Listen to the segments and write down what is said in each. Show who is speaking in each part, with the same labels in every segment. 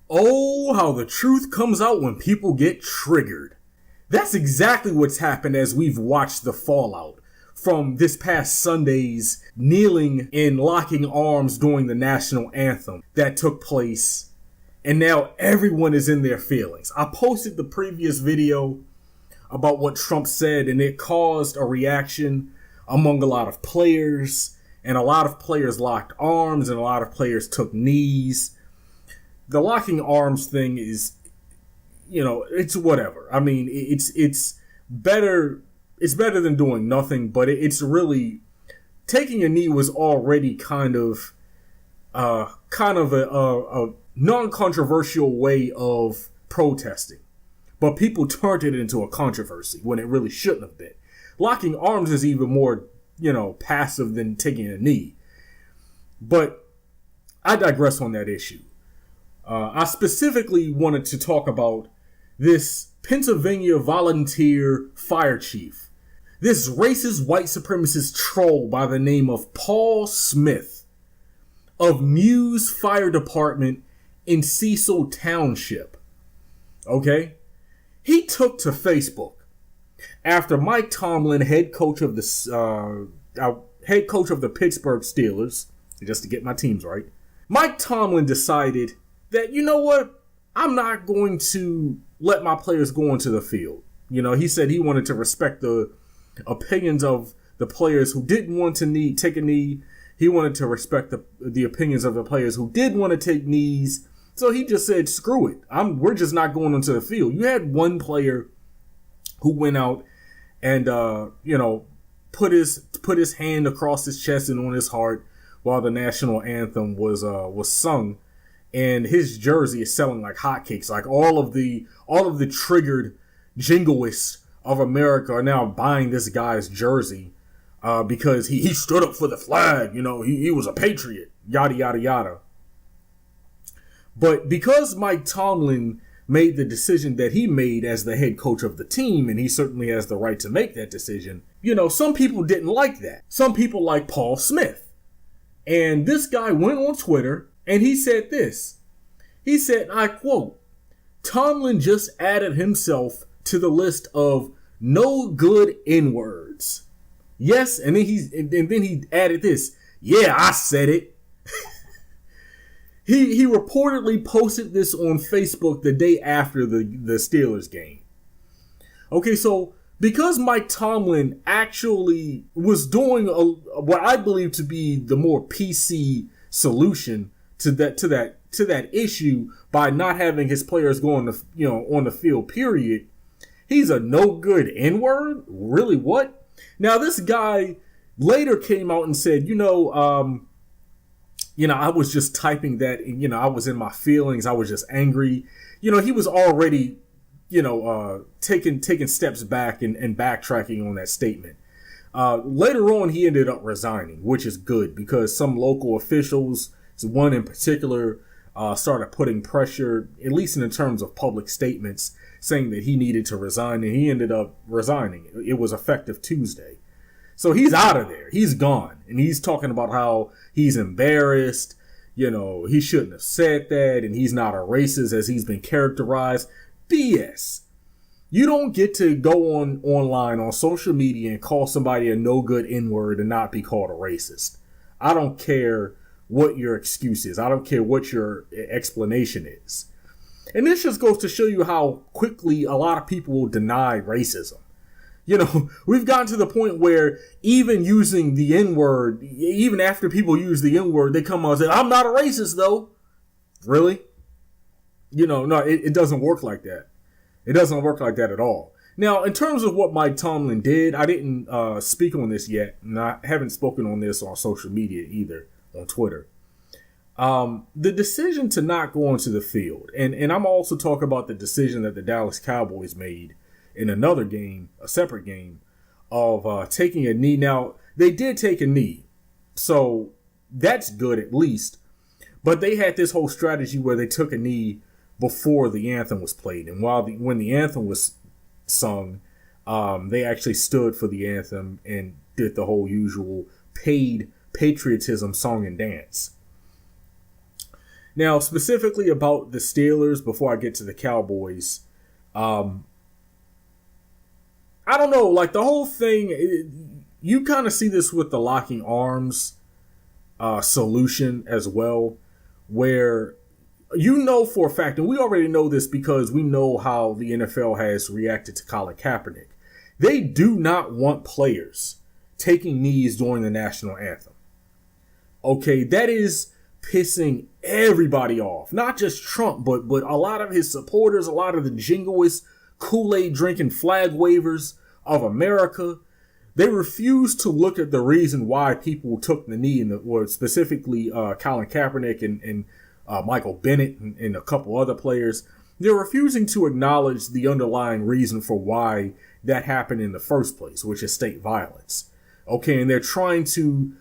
Speaker 1: Oh, how the truth comes out when people get triggered. That's exactly what's happened as we've watched the fallout from this past Sunday's kneeling and locking arms during the national anthem that took place. And now everyone is in their feelings. I posted the previous video about what Trump said, and it caused a reaction among a lot of players. And a lot of players locked arms, and a lot of players took knees. The locking arms thing is, it's whatever. I mean, it's better. It's better than doing nothing, but it's really taking a knee was already kind of a non-controversial way of protesting, but people turned it into a controversy when it really shouldn't have been. Locking arms is even more, passive than taking a knee. But I digress on that issue. I specifically wanted to talk about this Pennsylvania volunteer fire chief, this racist white supremacist troll by the name of Paul Smith of Muse Fire Department in Cecil Township. Okay? He took to Facebook after Mike Tomlin, head coach of the Pittsburgh Steelers, just to get my teams right, Mike Tomlin decided that, you know what, I'm not going to let my players go onto the field. He said he wanted to respect the opinions of the players who didn't want to take a knee. He wanted to respect the opinions of the players who did want to take knees. So he just said, screw it. We're just not going onto the field. You had one player who went out and, put his hand across his chest and on his heart while the national anthem was sung. And his jersey is selling like hotcakes. Like all of the triggered jingoists of America are now buying this guy's jersey because he stood up for the flag. He was a patriot. Yada, yada, yada. But because Mike Tomlin made the decision that he made as the head coach of the team, and he certainly has the right to make that decision, some people didn't like that. Some people like Paul Smith. And this guy went on Twitter and he said this. He said, I quote, Tomlin just added himself to the list of no good N-words. Yes, and then he added this. Yeah, I said it. He reportedly posted this on Facebook the day after the Steelers game. Okay, so because Mike Tomlin actually was doing what I believe to be the more PC solution to that issue by not having his players go on the field, period, he's a no good N-word? Really, what? Now, this guy later came out and said, I was just typing that, and, I was in my feelings. I was just angry. He was already, taking steps back and backtracking on that statement. Later on, he ended up resigning, which is good because some local officials, one in particular, started putting pressure, at least in terms of public statements, saying that he needed to resign, and he ended up resigning. It was effective Tuesday. So he's out of there. He's gone. And he's talking about how he's embarrassed. He shouldn't have said that. And he's not a racist as he's been characterized. BS. You don't get to go online on social media and call somebody a no good N-word and not be called a racist. I don't care what your excuse is. I don't care what your explanation is. And this just goes to show you how quickly a lot of people will deny racism. We've gotten to the point where even using the N-word, even after people use the N-word, they come out and say, I'm not a racist, though. Really? No, it doesn't work like that. It doesn't work like that at all. Now, in terms of what Mike Tomlin did, I didn't speak on this yet, and I haven't spoken on this on social media either, on Twitter. The decision to not go onto the field, and I'm also talking about the decision that the Dallas Cowboys made in another game, a separate game, of taking a knee. Now, they did take a knee, so that's good at least. But they had this whole strategy where they took a knee before the anthem was played. And when the anthem was sung, they actually stood for the anthem and did the whole usual paid patriotism song and dance. Now, specifically about the Steelers, before I get to the Cowboys, I don't know, like the whole thing, you kind of see this with the locking arms solution as well, where you know for a fact, and we already know this because we know how the NFL has reacted to Colin Kaepernick. They do not want players taking knees during the national anthem. Okay, that is pissing everybody off. Not just Trump, but a lot of his supporters, a lot of the jingoist, Kool-Aid drinking flag wavers of America. They refuse to look at the reason why people took the knee, or specifically Colin Kaepernick and Michael Bennett and a couple other players. They're refusing to acknowledge the underlying reason for why that happened in the first place, which is state violence. Okay, and they're trying to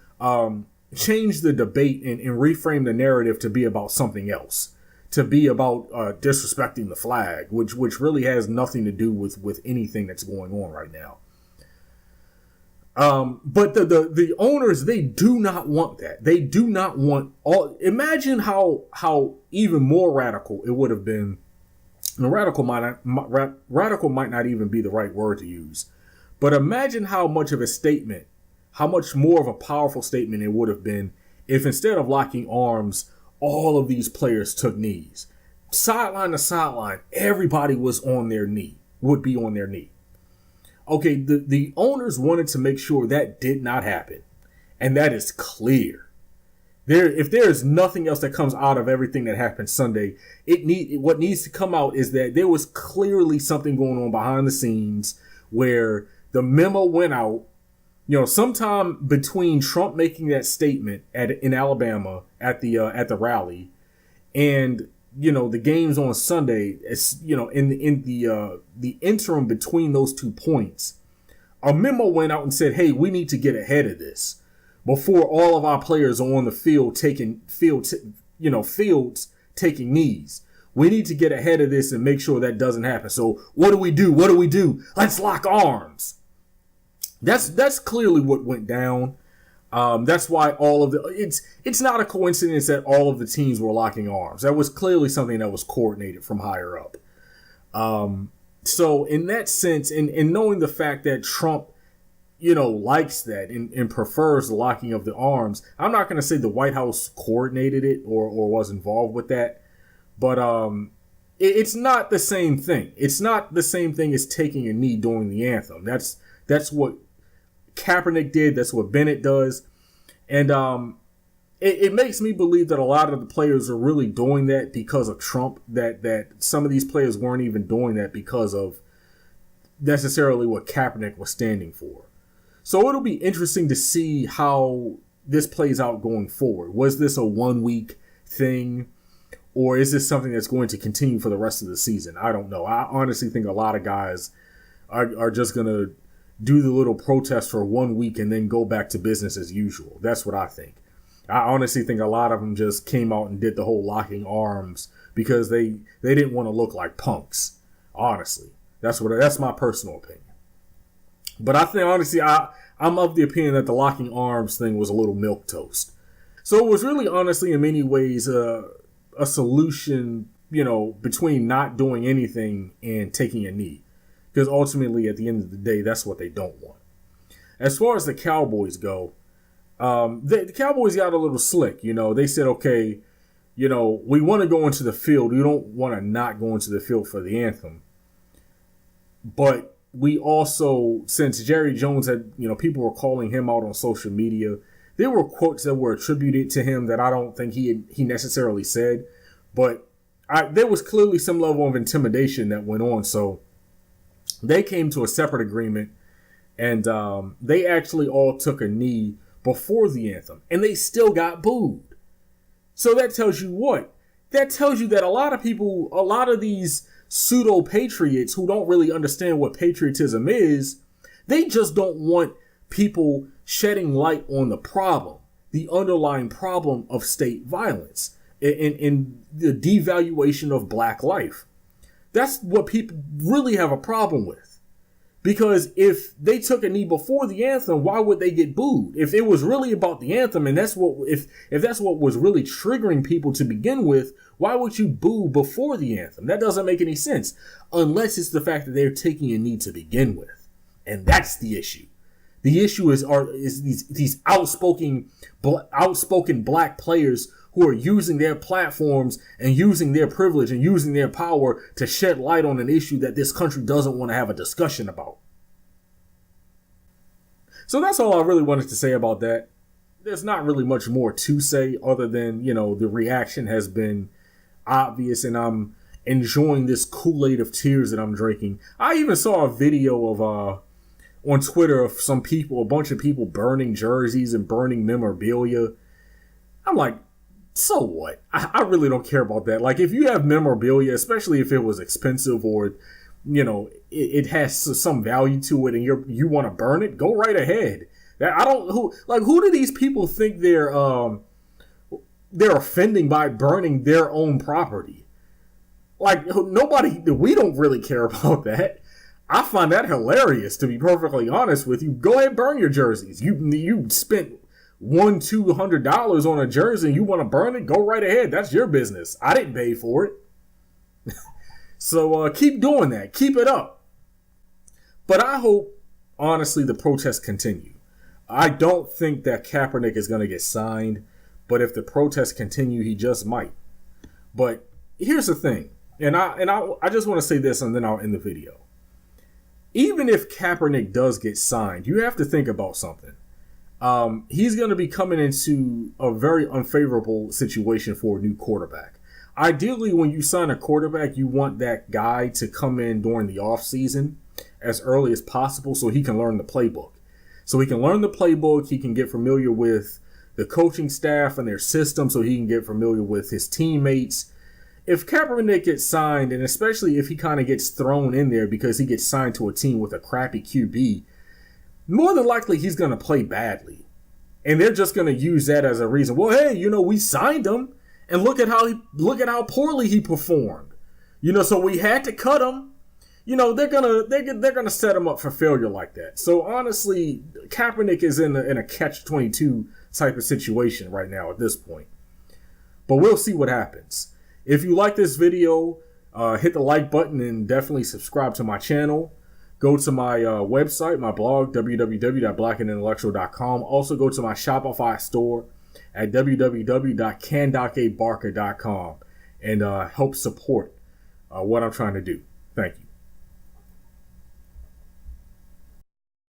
Speaker 1: change the debate and reframe the narrative to be about something else, to be about disrespecting the flag, which really has nothing to do with anything that's going on right now. But the owners, they do not want that. They do not want all. Imagine how even more radical it would have been. And radical might not even be the right word to use. But imagine how much of a statement, how much more of a powerful statement it would have been if instead of locking arms, all of these players took knees. Sideline to sideline, everybody was on their knee, would be on their knee. Okay, the owners wanted to make sure that did not happen. And that is clear. If there is nothing else that comes out of everything that happened Sunday, what needs to come out is that there was clearly something going on behind the scenes where the memo went out, sometime between Trump making that statement in Alabama at the rally and the games on Sunday, in the interim between those 2 points, a memo went out and said, "Hey, we need to get ahead of this before all of our players are on the field fields taking knees. We need to get ahead of this and make sure that doesn't happen. So what do we do? What do we do? Let's lock arms." That's clearly what went down. That's why it's not a coincidence that all of the teams were locking arms. That was clearly something that was coordinated from higher up. So in that sense, and knowing the fact that Trump, likes that and prefers the locking of the arms, I'm not going to say the White House coordinated it or was involved with that, but it's not the same thing. It's not the same thing as taking a knee during the anthem. That's what Kaepernick did. That's what Bennett does. And it makes me believe that a lot of the players are really doing that because of Trump, that some of these players weren't even doing that because of necessarily what Kaepernick was standing for. So it'll be interesting to see how this plays out going forward. Was this a 1 week thing, or is this something that's going to continue for the rest of the season? I don't know. I honestly think a lot of guys are just going to do the little protest for 1 week and then go back to business as usual. That's what I think. I honestly think a lot of them just came out and did the whole locking arms because they didn't want to look like punks. Honestly, that's my personal opinion. But I think honestly, I'm of the opinion that the locking arms thing was a little milquetoast. So it was really honestly in many ways a solution, between not doing anything and taking a knee. Because ultimately, at the end of the day, that's what they don't want. As far as the Cowboys go, the Cowboys got a little slick. They said, okay, we want to go into the field. We don't want to not go into the field for the anthem. But we also, since Jerry Jones had, people were calling him out on social media, there were quotes that were attributed to him that I don't think he necessarily said. But there was clearly some level of intimidation that went on. So they came to a separate agreement, and they actually all took a knee before the anthem, and they still got booed. So that tells you what? That tells you that a lot of these pseudo-patriots who don't really understand what patriotism is, they just don't want people shedding light on the problem, the underlying problem of state violence and the devaluation of black life. That's what people really have a problem with. Because if they took a knee before the anthem, why would they get booed? If it was really about the anthem, and that's what if that's what was really triggering people to begin with, why would you boo before the anthem? That doesn't make any sense, unless it's the fact that they're taking a knee to begin with, and that's the issue. The issue is these outspoken black players who are using their platforms and using their privilege and using their power to shed light on an issue that this country doesn't want to have a discussion about. So that's all I really wanted to say about that. There's not really much more to say other than, the reaction has been obvious, and I'm enjoying this Kool-Aid of tears that I'm drinking. I even saw a video of on Twitter of a bunch of people burning jerseys and burning memorabilia. I'm like, so what? I really don't care about that. Like, if you have memorabilia, especially if it was expensive or, it has some value to it and you want to burn it, go right ahead. Who do these people think they're offending by burning their own property? Like, we don't really care about that. I find that hilarious, to be perfectly honest with you. Go ahead, burn your jerseys. You spent $200 on a jersey and you want to burn it, go right ahead. That's your business. I didn't pay for it. So keep doing that. Keep it up. But I hope, honestly, the protests continue. I don't think that Kaepernick is going to get signed, but if the protests continue, he just might. But here's the thing, and I just want to say this and then I'll end the video. Even if Kaepernick does get signed, you have to think about something. He's going to be coming into a very unfavorable situation for a new quarterback. Ideally, when you sign a quarterback, you want that guy to come in during the offseason as early as possible so he can learn the playbook. He can get familiar with the coaching staff and their system so he can get familiar with his teammates. If Kaepernick gets signed, and especially if he kind of gets thrown in there because he gets signed to a team with a crappy QB, more than likely he's going to play badly. And they're just going to use that as a reason. Well, hey, we signed him and look at how poorly he performed. So we had to cut him. They're going to set him up for failure like that. So honestly, Kaepernick is in a catch-22 type of situation right now at this point. But we'll see what happens. If you like this video, hit the like button and definitely subscribe to my channel. Go to my website, my blog, www.blackandintellectual.com. Also go to my Shopify store at www.candakebarker.com and help support what I'm trying to do. Thank you.